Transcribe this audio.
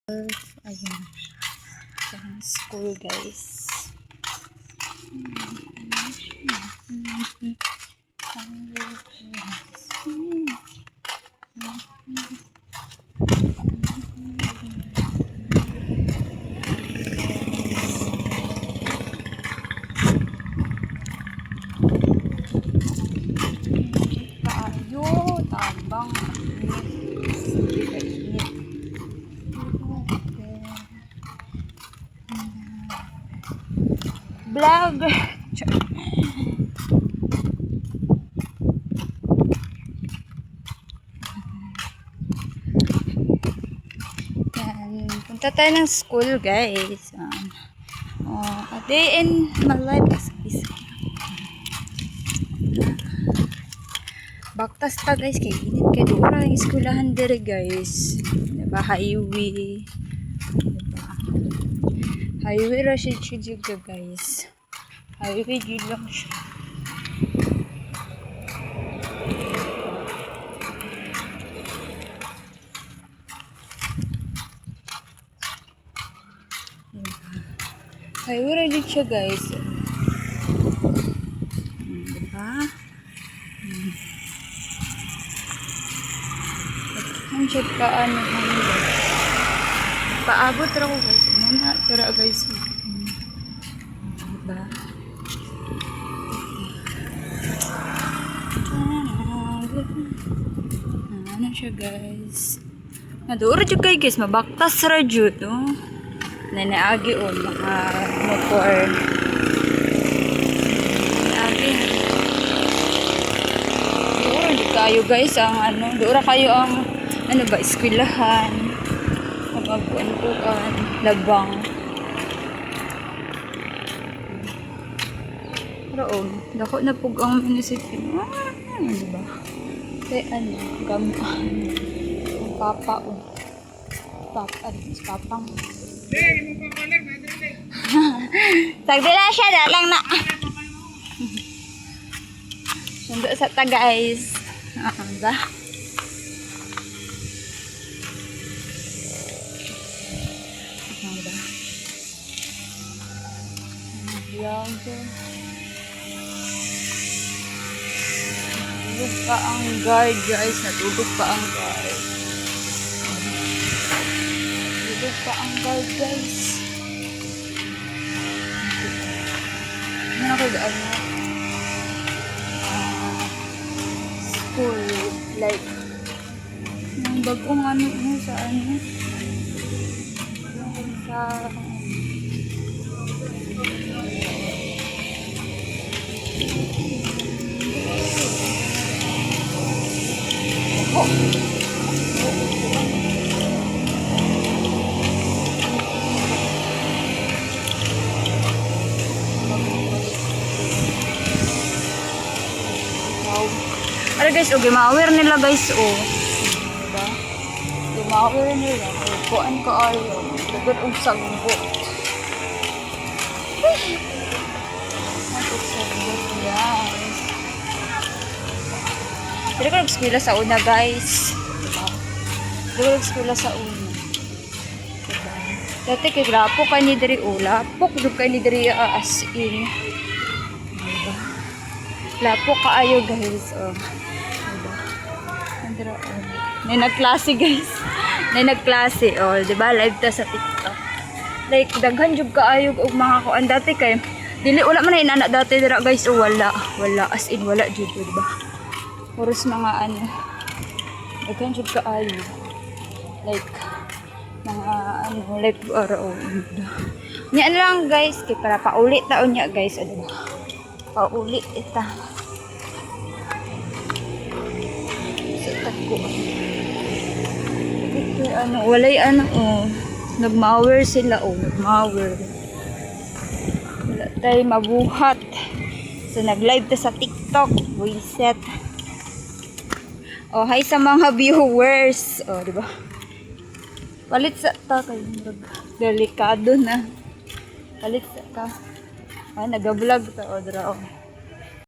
Ayun. Sa school, guys. Tayo, tambang. Vlog. Yan. Punta tayo ng school, guys. A day in my life is busy. Baktas pa, guys. Kaya init kayo. Doon ang eskulahan dire, guys. Diba? Highway. Diba? Highway ra siya juga, guys. Highway yun lang siya. Highway ra din siya, guys. Diba? Ang check ka ano hanggang. Paabot ra ko, guys. Muna, tara, guys. Diba? Ano siya, guys. Naduro dyan kayo, guys. Mabaktas ra dyan, no? Nanaagi, mga motor. Nanaagi. Duro dyan kayo, guys. Duro kayo ang, eskwilahan. Magkuan-kuan. Labang. Pero, dako na pug ang munisipyo. Diba? Kaya gamaan. Ang papa, papang. Sagdi na siya, dalang na. Sundo sa ta, guys. Ba? Natulog pa ang guard, guys. Natulog pa ang guard. Natulog pa ang guard, guys. Ano ako daan mo? School. Like, yung bagong sa Ano, guys, gimawer nila, guys, diba? Gimawer nila. Kuan ka ayo. Dagan og sagbot. Guys. Dili ko nag-eskwela sa una, guys. Diba? Dili ko nag-eskwela sa una. Diba? Dati kay lapok kay ni diri lapok dug kay ni diri as in. Diba? Lapok kaayo, guys. Diba? Andra Nay nagklase, guys. Nay nagklase, diba? Live ta sa TikTok. Like daghan jud kaayo og mga kuan dati kay dili wala man inana dati dira, guys. Wala as in wala jud, diba? Puros mga daghan jud kaayo. Like mga like nya lang, guys, kay para paulit taon nya, guys, diba? Paulit ita. Sa tako. Walay nagmawer sila, nagmawer. Wala tayo mabuhat. So nag-live ta sa TikTok, reset. Hi sa mga viewers. Diba? Palit sa ta kayo. Delikado na. Palit sa ta. Nag-vlog ta, dra.